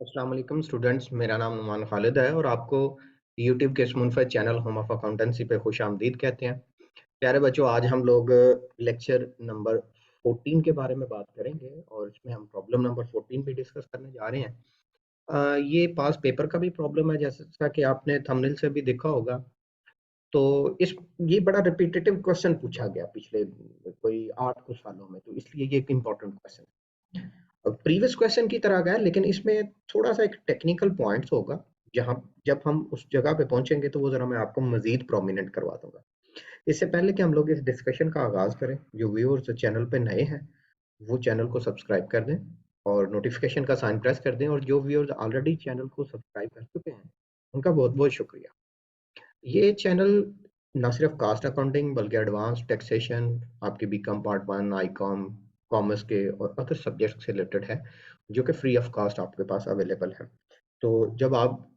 अस्सलाम वालेकुम स्टूडेंट्स, मेरा नाम नुमान खालिद है और आपको यूट्यूब के इस मुनफरद चैनल होम ऑफ अकाउंटेंसी पे खुश आमदीद कहते हैं। प्यारे बच्चों, आज हम लोग लेक्चर नंबर 14 के बारे में बात करेंगे और इसमें हम प्रॉब्लम नंबर 14 भी डिस्कस करने जा रहे हैं। ये पास पेपर का भी प्रॉब्लम है, जैसा कि आपने थंबनेल से भी देखा होगा। तो इस ये बड़ा रिपीटेटिव क्वेश्चन पूछा गया पिछले कोई 8 कुछ सालों में, तो इसलिए ये एक इम्पोर्टेंट क्वेश्चन है। प्रीवियस क्वेश्चन की तरह का है, लेकिन इसमें थोड़ा सा एक टेक्निकल पॉइंट्स होगा। जहां जब हम उस जगह पे पहुंचेंगे तो वो जरा मैं आपको मजीद प्रोमिनेंट करवा दूंगा। इससे पहले कि हम लोग इस डिस्कशन का आगाज करें, जो व्यूअर्स चैनल पे नए हैं वो चैनल को सब्सक्राइब कर दें और नोटिफिकेशन का साइन प्रेस कर दें, और जो व्यूअर्स ऑलरेडी चैनल को सब्सक्राइब कर चुके हैं उनका बहुत बहुत शुक्रिया। ये चैनल ना सिर्फ कास्ट अकाउंटिंग बल्कि एडवांस टैक्सेशन, आपके बीकॉम पार्ट 1, आईकॉम, कॉमर्स के और अदर सब्जेक्ट से रिलेटेड है, जो कि फ्री ऑफ कास्ट आपके पास अवेलेबल है। तो जब आप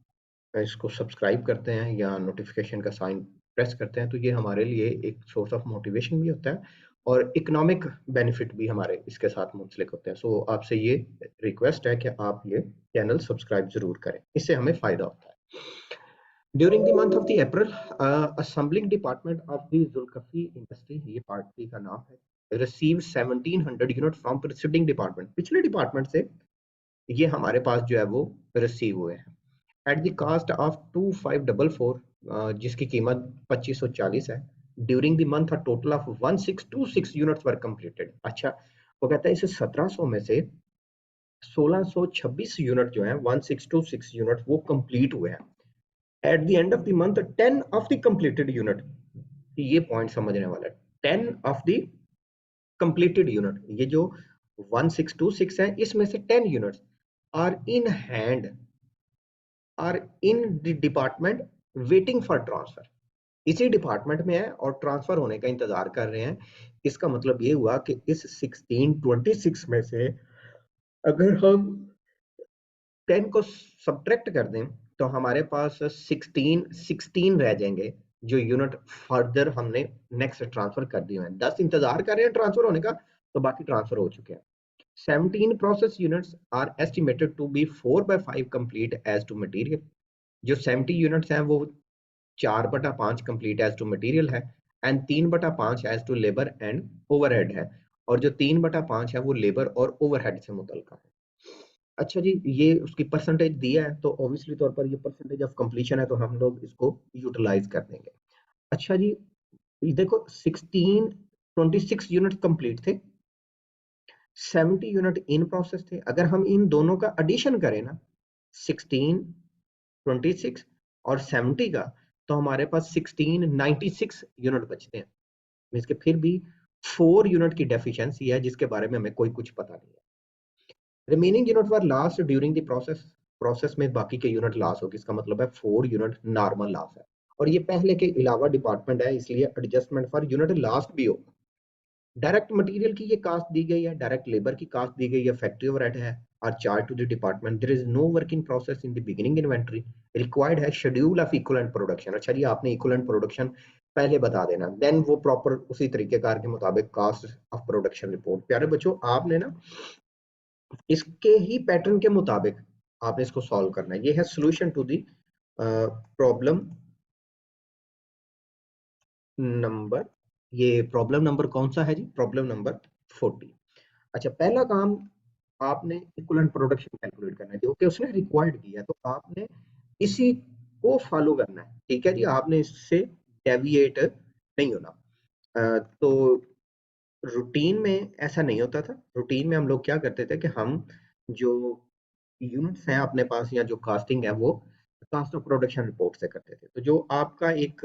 इसको सब्सक्राइब करते हैं या नोटिफिकेशन का साइन प्रेस करते हैं तो ये हमारे लिए एक सोर्स ऑफ मोटिवेशन भी होता है और इकोनॉमिक बेनिफिट भी हमारे इसके साथ मुंसलिक होते हैं। सो आपसे ये रिक्वेस्ट है कि आप ये चैनल सब्सक्राइब जरूर करें, इससे हमें फायदा होता है। During the month of the April, assembling department of the Zulkafi industry, ये पार्टी का नाम है, received 1700 unit from preceding department. पिछले डिपार्टमेंट से ये हमारे पास जो है वो रिसीव हुए हैं एट द कास्ट ऑफ 2544, जिसकी कीमत 2540 है। During the month a total of 1626 units were completed. अच्छा, वो कहता है इसे 1700 में से 1626 यूनिट जो है 1626 यूनिट वो कंप्लीट हुए हैं। Eight the end of the month 10 of the completed unit, ये पॉइंट समझने वाला है, 10 ऑफ द कंप्लीटेड यूनिट, ये जो 1626 है इसमें से 10 units are in hand, are in the department waiting for transfer. इसी डिपार्टमेंट में है और ट्रांसफर होने का इंतजार कर रहे हैं। इसका मतलब ये हुआ कि इस 1626 में से अगर हम 10 को सब्ट्रैक्ट कर दें तो हमारे पास 16 रह जाएंगे, जो यूनिट फर्दर हमने नेक्स्ट ट्रांसफर कर दिए हैं। 10 इंतजार कर रहे हैं ट्रांसफर होने का, तो बाकी ट्रांसफर हो चुके हैं। 17 process units are estimated to be 4/5 complete as to material. जो 70 यूनिट्स हैं वो 4/5 कंप्लीट एज टू मटेरियल है, and 3/5 as to labour and overhead है। और जो 3/5 है वो लेबर और ओवरहेड से मुतल्लिक़ है। अच्छा जी, ये उसकी परसेंटेज दिया है तो ऑब्वियसली तौर पर ये परसेंटेज ऑफ कंप्लीशन है, तो हम लोग इसको यूटिलाइज कर देंगे। अच्छा जी, ये देखो 1626 यूनिट कंप्लीट थे, 70 यूनिट इन प्रोसेस थे। अगर हम इन दोनों का एडिशन करें ना, 1626 और 70 का, तो हमारे पास 1696 यूनिट बचते हैं। मींस के फिर भी 4 यूनिट की डेफिशिएंसी है जिसके बारे में हमें कोई कुछ पता नहीं है। Remaining unit were last during the process. Process में बाकी के यूनिट लॉस होगी, इसका मतलब है 4 यूनिट नॉर्मल लॉस है। और ये पहले के अलावा डिपार्टमेंट है, इसलिए एडजस्टमेंट फॉर यूनिट लास्ट भी होगा। डायरेक्ट मटेरियल की ये कास्ट दी गई है, डायरेक्ट लेबर की कास्ट दी गई है, फैक्ट्री ओवरहेड है और charge to the department. There is no working process in the beginning inventory, required है शेड्यूल ऑफ इक्विवेलेंट प्रोडक्शन। अच्छा जी, आपने इक्विवेलेंट प्रोडक्शन पहले बता देना, देन वो प्रॉपर उसी तरीकेकार के मुताबिक कास्ट ऑफ प्रोडक्शन रिपोर्ट। प्यारे बच्चों, आपने ना इसके ही पैटर्न के मुताबिक आपने इसको सॉल्व करना है। ये है solution to the problem number, ये प्रॉब्लम नंबर कौन सा है जी? Problem number 40। अच्छा, पहला काम आपने इक्विवेलेंट प्रोडक्शन कैलकुलेट करना है, जो कि उसने रिक्वायर्ड किया है, तो आपने इसी को फॉलो करना है। ठीक है जी, आपने इससे डेविएट नहीं होना। तो रूटीन में ऐसा नहीं होता था। रूटीन में हम लोग क्या करते थे कि हम जो यूनिट्स हैं अपने पास या जो कास्टिंग है वो कास्ट ऑफ प्रोडक्शन रिपोर्ट से करते थे। तो जो आपका एक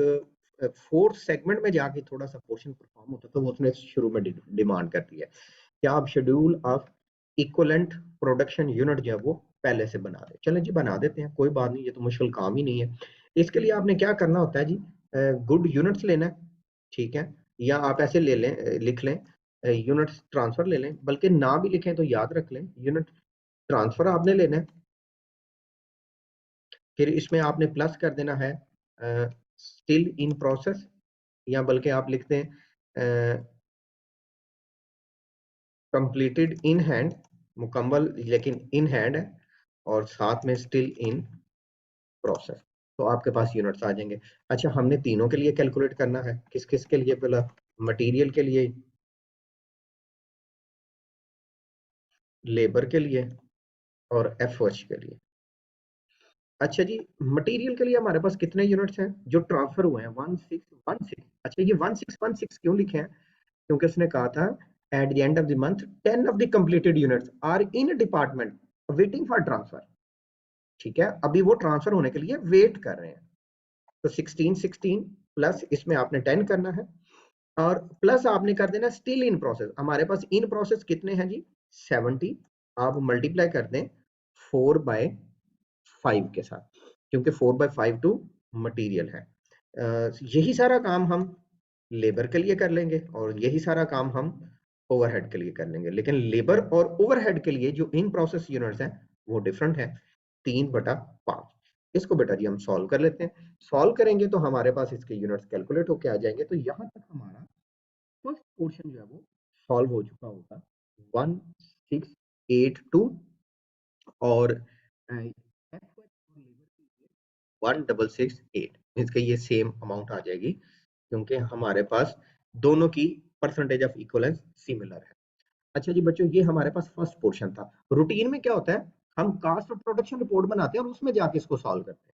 फोर्थ सेगमेंट में जाके थोड़ा सा पोर्शन परफॉर्म होता था, वो उसने शुरू में डिमांड कर दिया है कि आप schedule of equivalent production unit जो है वो पहले से बना दें। चलें जी, बना देते हैं, कोई बात नहीं, ये तो मुश्किल काम ही नहीं है। इसके लिए आपने क्या करना होता है जी, गुड यूनिट्स लेना है। ठीक है, या आप ऐसे ले लें, लिख लें यूनिट ट्रांसफर ले लें, बल्कि ना भी लिखें तो याद रख लें यूनिट ट्रांसफर आपने लेना है। फिर इसमें आपने प्लस कर देना है स्टिल इन प्रोसेस, या बल्कि आप लिखते हैं कंप्लीटेड इन हैंड, मुकम्मल लेकिन इन हैंड है। और साथ में स्टिल इन प्रोसेस, तो आपके पास यूनिट्स आ जाएंगे। अच्छा, हमने तीनों के लिए कैलकुलेट करना है, किस किस के लिए? पहला मटेरियल के लिए, लेबर के लिए और एफओएच के लिए। अच्छा जी, मटेरियल के लिए हमारे पास कितने यूनिट्स हैं जो ट्रांसफर हुए हैं? 1616। अच्छा, ये 1616 क्यों लिखे हैं? क्योंकि उसने कहा था at the end of the month 10 of the completed units are in department waiting for transfer. ठीक है, अभी वो ट्रांसफर होने के लिए वेट कर रहे हैं। तो 1616 प्लस इसमें आपने 10 करना है और प्लस आपने कर देना स्टिल इन प्रोसेस। हमारे पास इन प्रोसेस कितने हैं जी? 70। आप मल्टीप्लाई कर दें 4/5 के साथ, क्योंकि 4/5 टू मटीरियल है। यही सारा काम हम लेबर के लिए कर लेंगे और यही सारा काम हम ओवरहेड के लिए कर लेंगे, लेकिन लेबर और ओवरहेड के लिए जो इन प्रोसेस यूनिट्स हैं वो डिफरेंट है। 3/5। इसको बेटा जी हम सॉल्व कर लेते हैं। सॉल्व करेंगे तो हमारे पास इसके यूनिट्स कैलकुलेट होके आ जाएंगे। तो यहाँ तक हमारा फर्स्ट पोर्शन जो है वो सॉल्व हो चुका होगा। 1682 और 1668, इसके ये सेम अमाउंट आ जाएगी, क्योंकि हमारे पास दोनों की परसेंटेज ऑफ इक्वलेंस सिमिलर है। अच्छा जी बच्चों, ये हमारे पास फर्स्ट पोर्शन था। रूटीन में क्या होता है, हम कास्ट ऑफ प्रोडक्शन रिपोर्ट बनाते हैं और उसमें जाके इसको सॉल्व करते हैं।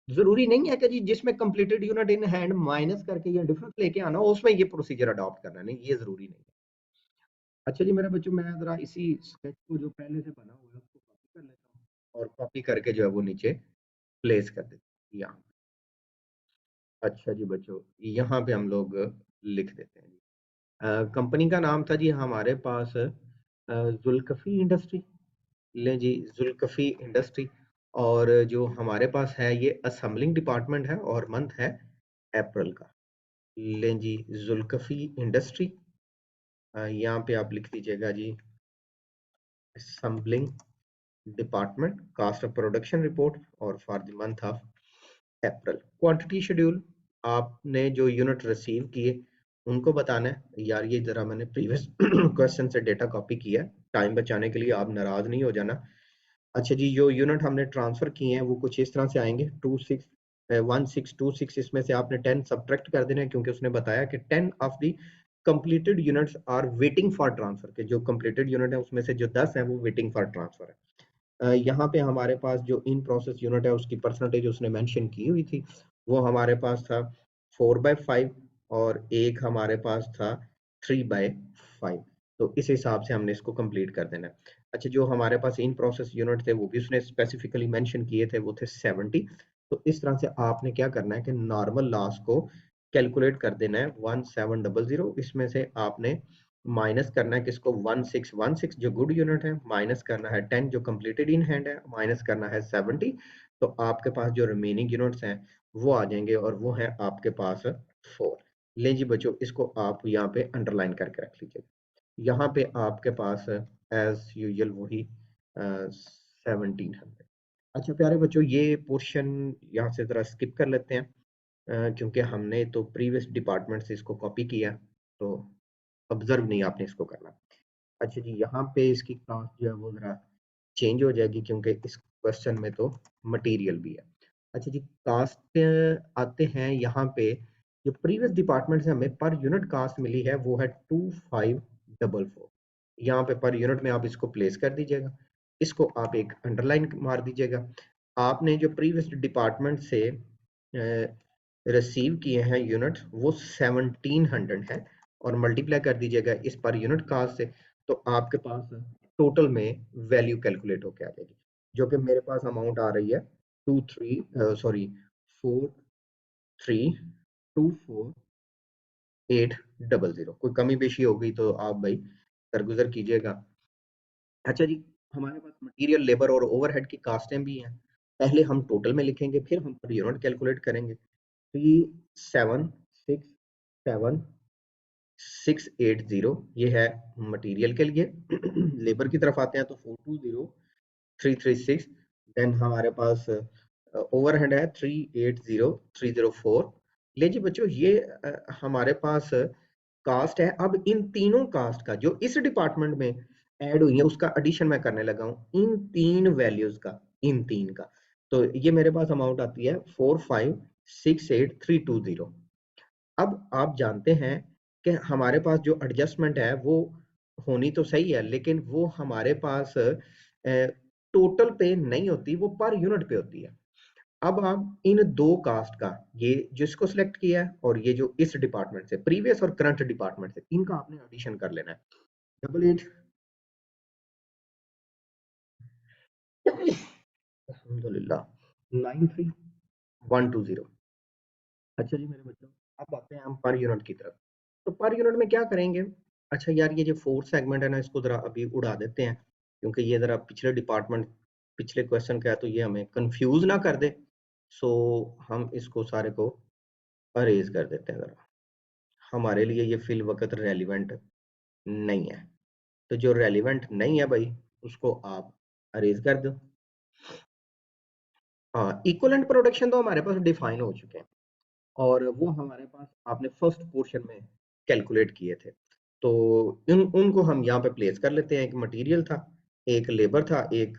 जरूरी नहीं है कि जी जिसमें completed unit in hand minus करके या डिफरेंस लेके आना हो उसमें ये प्रोसीजर अडॉप्ट करना, नहीं, ये जरूरी नहीं है। अच्छा जी मेरे बच्चों, मैं जरा इसी स्केच को जो पहले से बना हुआ है उसको कॉपी कर लेता हूँ और कॉपी करके जो है वो नीचे प्लेस कर देते हैं यहाँ। अच्छा जी बच्चों, यहाँ पे हम लोग लिख देते हैं जी। कंपनी का नाम था जी हमारे पास जुल्कफी इंडस्ट्री। लें जी, जुल्कफी इंडस्ट्री। और जो हमारे पास है ये असेंबलिंग डिपार्टमेंट है और मंथ है अप्रैल का। लें जी, जुल्कफी इंडस्ट्री। यहाँ पे आप लिख दीजिएगा जी assembling department, cost of production report और for the month of April. Quantity schedule, आपने जो यूनिट रिसीव किए उनको बताना है। यार ये जरा मैंने प्रीवियस क्वेश्चन से डेटा कॉपी किया है, टाइम बचाने के लिए, आप नाराज नहीं हो जाना। अच्छा जी, जो यूनिट हमने ट्रांसफर किए हैं वो कुछ इस तरह से आएंगे। 1626, इसमें से आपने 10 सब्ट्रैक्ट कर देना है, क्योंकि उसने बताया कि 10 of the completed units are waiting for transfer, के जो कंप्लीटेड यूनिट है उसमें से जो 10 है वो वेटिंग फॉर ट्रांसफर है। यहाँ पे हमारे पास जो इन प्रोसेस यूनिट है उसकी परसेंटेज उसने मेंशन की हुई थी, वो हमारे पास था 4/5 और एक हमारे पास था 3/5। तो इस हिसाब से हमने इसको कंप्लीट कर देना है। अच्छा, जो हमारे पास इन प्रोसेस यूनिट थे वो भी उसने स्पेसिफिकली मेंशन किए थे, वो थे 70। तो इस तरह से आपने क्या करना है कि नॉर्मल लॉस को कैलकुलेट कर देना है 1700। इसमें से आपने माइनस करना है किसको? 1616 जो गुड यूनिट है, माइनस करना है 10 जो कंप्लीटेड इन हैंड है, माइनस करना है 70। तो आपके पास जो रिमेनिंग यूनिट्स हैं वो आ जाएंगे और वो है आपके पास 4। ले जी बच्चों, इसको आप यहाँ पे अंडरलाइन करके रख लीजिए। यहाँ पे आपके पास एज यूजुअल वही 1700। अच्छा प्यारे बच्चों, ये पोर्शन यहाँ से जरा स्किप कर लेते हैं, क्योंकि हमने तो प्रीवियस डिपार्टमेंट से इसको कॉपी किया, तो ऑब्जर्व नहीं आपने इसको करना। अच्छा जी, यहाँ पे इसकी कास्ट जो है वो जरा चेंज हो जाएगी, क्योंकि इस क्वेश्चन में तो मटेरियल भी है। अच्छा जी, कास्ट आते हैं यहाँ पे। जो प्रीवियस डिपार्टमेंट से हमें पर यूनिट कास्ट मिली है वो है 2544। यहाँ पे पर यूनिट में आप इसको प्लेस कर दीजिएगा, इसको आप एक अंडरलाइन मार दीजिएगा। आपने जो प्रीवियस डिपार्टमेंट से रिसीव किए हैं यूनिट वो 1700 है और मल्टीप्लाई कर दीजिएगा इस पर यूनिट कास्ट से, तो आपके पास टोटल में वैल्यू कैलकुलेट होके आ जाएगी, जो कि मेरे पास अमाउंट आ रही है 43 4324800। कोई कमी पेशी हो गई तो आप भाई दरगुजर कीजिएगा। अच्छा जी, हमारे पास मटेरियल, लेबर और ओवरहेड की कास्टें भी हैं। पहले हम टोटल में लिखेंगे, फिर हम पर यूनिट कैलकुलेट करेंगे। 3767 680 ये है मटेरियल के लिए। लेबर की तरफ आते हैं तो 420336। देन हमारे पास ओवरहेड है 380304। ले जी बच्चों, ये हमारे पास कास्ट है। अब इन तीनों कास्ट का जो इस डिपार्टमेंट में ऐड हुई है उसका एडिशन मैं करने लगा हूं इन तीन वैल्यूज का, इन तीन का। तो ये मेरे पास अमाउंट आती है 4568320। अब आप जानते हैं कि हमारे पास जो एडजस्टमेंट है वो होनी तो सही है, लेकिन वो हमारे पास टोटल पे नहीं होती, वो पर यूनिट पे होती है। अब आप इन दो कास्ट का, ये जिसको सिलेक्ट किया है और ये जो इस डिपार्टमेंट से, प्रीवियस और करंट डिपार्टमेंट से, इनका आपने एडिशन कर लेना है। 88 अल्हम्दुलिल्लाह 93120। अच्छा जी मेरे बच्चों, अब आते हैं हम पर यूनिट की तरफ। तो पर यूनिट में क्या करेंगे? अच्छा यार, ये जो फोर्थ सेगमेंट है ना, इसको जरा अभी उड़ा देते हैं, क्योंकि ये जरा पिछले डिपार्टमेंट, पिछले क्वेश्चन का है, तो ये हमें कंफ्यूज ना कर दे। सो हम इसको सारे को अरेज कर देते हैं जरा, हमारे लिए ये फिल वक्त रेलिवेंट नहीं है। तो जो रेलिवेंट नहीं है भाई, उसको आप अरेज कर दो। हाँ, इक्वलेंट प्रोडक्शन तो हमारे पास डिफाइन हो चुके हैं, और वो हमारे पास आपने फर्स्ट पोर्शन में कैलकुलेट किए थे। तो इन उनको हम यहाँ पे प्लेस कर लेते हैं। एक मटेरियल था, एक लेबर था, एक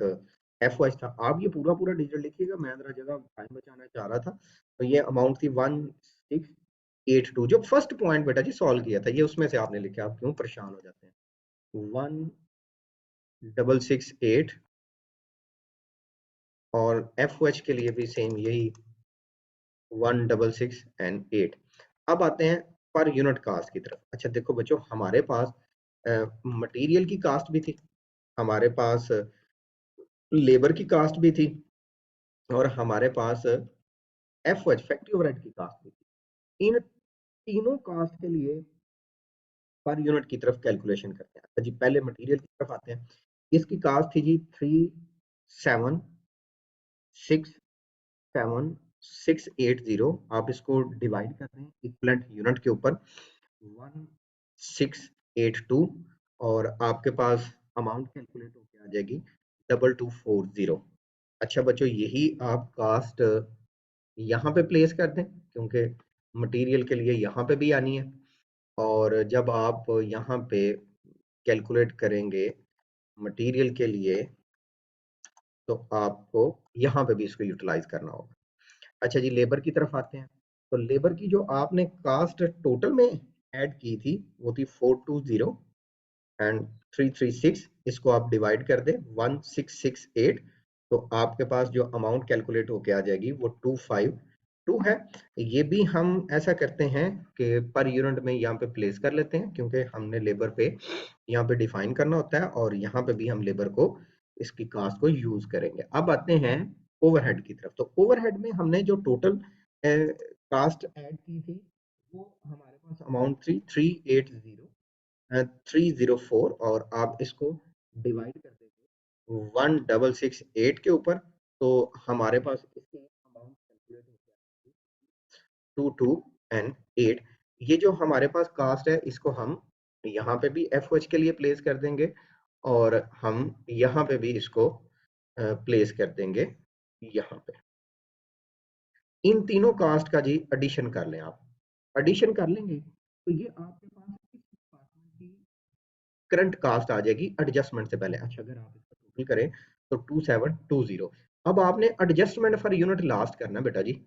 एफ वाइज था। आप ये पूरा पूरा डिजिटल लिखिएगा, मैं जरा जगह टाइम बचाना चाह रहा था। तो ये अमाउंट थी 1682, जो फर्स्ट पॉइंट बेटा जी सॉल्व किया था, ये उसमें से आपने लिखा। आप क्यों परेशान हो जाते हैं? 1668, और एफ ओ एच के लिए भी सेम यही 1668। अब आते हैं पर यूनिट कास्ट की तरफ। अच्छा देखो बच्चों, हमारे पास मटेरियल की कास्ट भी थी, हमारे पास लेबर की कास्ट भी थी, और हमारे पास एफ एच फैक्ट्री ओवरहेड की कास्ट भी थी। इन तीनों कास्ट के लिए पर यूनिट की तरफ कैलकुलेशन करते हैं। अच्छा जी, पहले मटेरियल की तरफ आते हैं। इसकी कास्ट थी जी 377680। आप इसको डिवाइड कर दें इक्विवेलेंट यूनिट के ऊपर, 1682, और आपके पास अमाउंट कैलकुलेट होकर आ जाएगी 2240। अच्छा बच्चों, यही आप कास्ट यहाँ पे प्लेस कर दें, क्योंकि मटेरियल के लिए यहाँ पे भी आनी है। और जब आप यहाँ पे कैलकुलेट करेंगे मटेरियल के लिए, तो आपको यहाँ पे भी इसको यूटिलाइज करना होगा। अच्छा जी, लेबर की तरफ आते हैं। तो लेबर की जो आपने कास्ट टोटल में ऐड की थी, वो थी 420 एंड 336। इसको आप डिवाइड कर दें 1668, तो आपके पास जो अमाउंट कैलकुलेट होके आ जाएगी वो 252 है। ये भी हम ऐसा करते हैं कि पर यूनिट में यहाँ पे प्लेस कर लेते हैं, क्योंकि हमने लेबर पे यहाँ पे डिफाइन करना होता है, और यहाँ पे भी हम लेबर को, इसकी कास्ट को यूज करेंगे। अब आते हैं ओवरहेड की तरफ। तो ओवरहेड में हमने जो टोटल कास्ट ऐड की थी, वो हमारे पास अमाउंट थी 304, और आप इसको डिवाइड कर देंगे 1668 के ऊपर, तो हमारे पास इसकी अमाउंट कैलकुलेट हो जाएगी 22 एंड 8। ये जो हमारे पास कास्ट है, इसको हम यहाँ पे भी एफ के लिए प्लेस कर देंगे, और हम यहाँ पे भी इसको प्लेस कर देंगे यहाँ पे। इन तीनों कास्ट का जी एडिशन कर लें आप। एडिशन कर लेंगे तो ये आपके पास इस डिपार्टमेंट की करंट कास्ट आ जाएगी एडजस्टमेंट से पहले। अच्छा, अगर आप इसका टोटल करें तो 2720। अब आपने एडजस्टमेंट फॉर यूनिट लास्ट करना बेटा जी।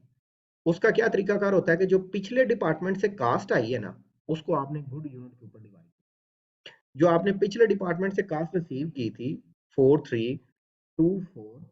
उसका क्या तरीकाकार होता है कि जो पिछले डिपार्टमेंट से कास्ट आई है ना, उसको आपने गुड यूनिट के ऊपर डिवाइड, जो आपने पिछले डिपार्टमेंट से कास्ट रिसीव की थी 4324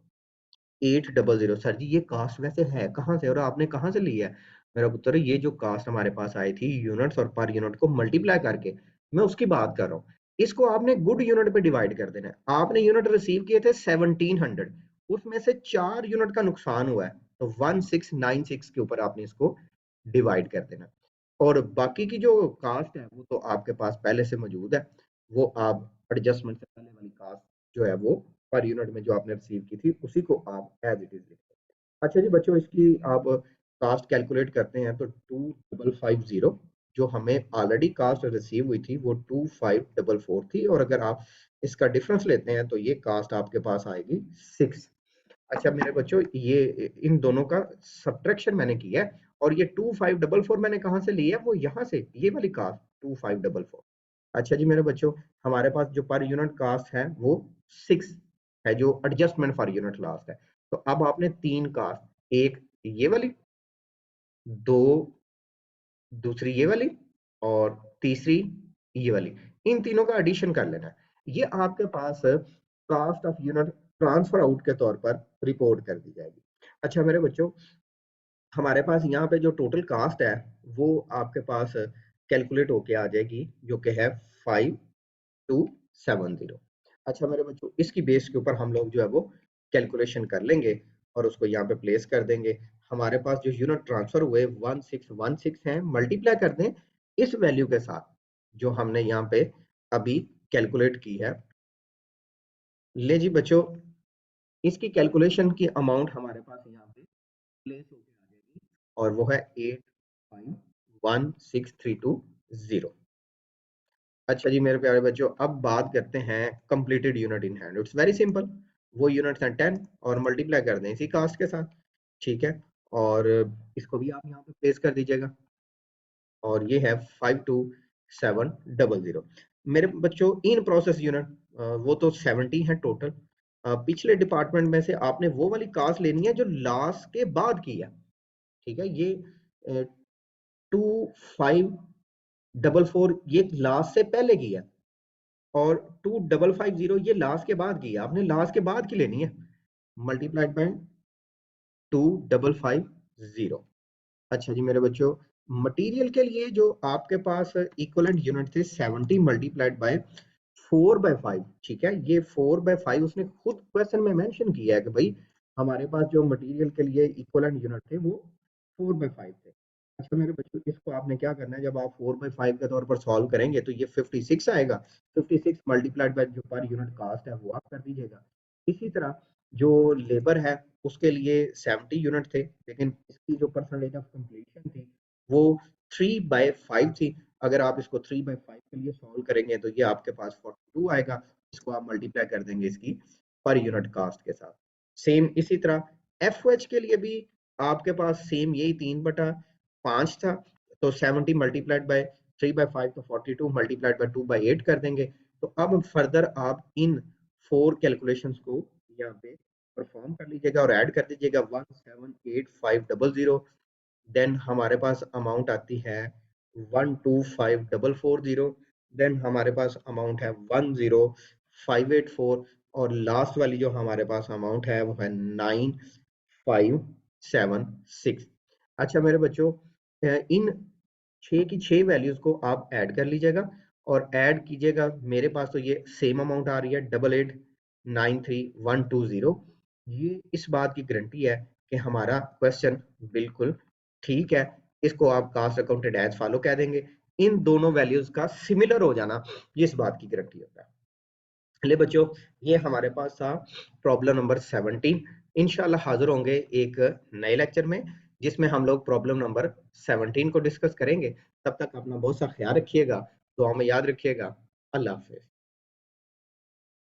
800। सर जी, ये कास्ट वैसे है कहाँ से और आपने कहाँ से ली है? मेरा पुत्र, ये जो कास्ट हमारे पास आई थी यूनिट्स और पर यूनिट को मल्टीप्लाई करके, मैं उसकी बात कर रहा हूँ। इसको आपने गुड यूनिट पे डिवाइड कर देना है। आपने यूनिट रिसीव किए थे 1700, उसमें से 4 यूनिट का नुकसान हुआ है, तो 1696 के ऊपर आपने इसको डिवाइड कर देना। और बाकी की जो कास्ट है वो तो आपके पास पहले से मौजूद है, वो आप एडजस्टमेंट से पहले वाली कास्ट जो है वो पर यूनिट में जो आपने रिसीव की थी, उसी को आप एज इट इज लिख सकते हैं। अच्छा जी बच्चों, इसकी आप कास्ट कैलकुलेट करते हैं तो 2550, जो हमें ऑलरेडी कास्ट रिसीव हुई थी वो 2544 थी, और अगर आप इसका डिफरेंस लेते हैं तो ये कास्ट आपके पास आएगी 6। अच्छा मेरे बच्चों, ये इन दोनों का सब्ट्रैक्शन मैंने किया है, और ये 2544 मैंने कहाँ से लिया है? वो यहाँ से, ये वाली कास्ट 2544। अच्छा जी मेरे बच्चों, हमारे पास जो पर यूनिट कास्ट है वो 6 है, जो एडजस्टमेंट फॉर यूनिट कास्ट है। तो अब आपने 3 कास्ट, एक ये वाली, दो दूसरी ये वाली, और तीसरी ये वाली, इन तीनों का एडिशन कर लेना है। ये आपके पास cost of unit transfer out के तौर पर रिपोर्ट कर दी जाएगी। अच्छा मेरे बच्चों, हमारे पास यहाँ पे जो टोटल कास्ट है वो आपके पास कैलकुलेट होके आ जाएगी, जो कि है 5270। अच्छा मेरे बच्चों, इसकी बेस के ऊपर हम लोग जो है वो कैलकुलेशन कर लेंगे और उसको यहाँ पे प्लेस कर देंगे। हमारे पास जो यूनिट ट्रांसफर हुए 1616 हैं, मल्टीप्लाई कर दें इस वैल्यू के साथ जो हमने यहाँ पे अभी कैलकुलेट की है। ले जी बच्चों, इसकी कैलकुलेशन की अमाउंट हमारे पास यहाँ पे प्लेस होके आ जाएगी, और वो है 8516320। अच्छा जी मेरे प्यारे बच्चों, अब बात करते हैं completed unit in hand. It's very simple, वो यूनिट्स हैं 10 और मल्टीप्लाई कर दें इसी कास्ट के साथ, ठीक है। और इसको भी आप यहाँ पे प्लेस कर दीजिएगा, और ये है 52700। मेरे बच्चों, इन प्रोसेस यूनिट वो तो 70 है टोटल। पिछले डिपार्टमेंट में से आपने वो वाली कास्ट लेनी है जो लास्ट के बाद की है, ठीक है। ये 2544 ये लास्ट से पहले की है, और 2550 ये लास्ट के बाद की है, आपने लास्ट के बाद की लेनी है, मल्टीप्लाइड बाय 2550। अच्छा जी मेरे बच्चों, मटेरियल के लिए जो आपके पास इक्विवेलेंट यूनिट थे 70 मल्टीप्लाइड बाय 4/5, ठीक है। ये 4/5 उसने खुद क्वेश्चन में मेंशन किया है कि भाई हमारे पास जो मटेरियल के लिए इक्विवेलेंट यूनिट थे वो 4/5 थे। अच्छा मेरे बच्चों, इसको आपने क्या करना है, जब आप 4/5 के तौर पर सॉल्व करेंगे तो ये 56 आएगा। 56 मल्टीप्लाइड बाय जो पर यूनिट कास्ट है वो आप कर दीजिएगा। इसी तरह जो लेबर है उसके लिए 70 यूनिट थे, लेकिन इसकी जो परसेंटेज ऑफ कंप्लीशन थी वो 3/5 थी। अगर आप इसको 3/5 के लिए सॉल्व करेंगे तो ये आपके पास 42 आएगा। इसको आप मल्टीप्लाई कर देंगे इसकी पर यूनिट कास्ट के साथ। सेम इसी तरह एफ एच के लिए भी आपके पास सेम यही 3/5 था, तो 70 मल्टीप्लाइड बाय 3/5 तो 42 मल्टीप्लाइड बाय 2/8 कर देंगे। तो अब फर्दर आप इन 4 कैलकुलेशंस को यहाँ पे परफॉर्म कर लीजिएगा और ऐड कर दीजिएगा 1785000। देन हमारे पास अमाउंट आती है 125440। देन हमारे पास अमाउंट है 10584, और लास्ट वाली जो हमारे पास अमाउंट है वो है 9576। अच्छा मेरे बच्चों, इन 6 की 6 वैल्यूज को आप ऐड कर लीजिएगा और ऐड कीजिएगा। मेरे पास तो ये सेम अमाउंट आ रही है 8893,120। ये इस बात की गारंटी है कि हमारा क्वेश्चन बिल्कुल ठीक है। इसको आप कास्ट अकाउंटेड एज फॉलो कह देंगे। इन दोनों वैल्यूज का सिमिलर हो जाना, ये इस बात की गारंटी होता है। ले बच्चों, ये हमारे पास था प्रॉब्लम नंबर 17। इंशाल्लाह हाजिर होंगे एक नए लेक्चर में जिसमें हम लोग प्रॉब्लम नंबर 17 को डिस्कस करेंगे। तब तक अपना बहुत सा ख्याल रखिएगा, दुआ में याद रखिएगा। अल्लाह हाफिज।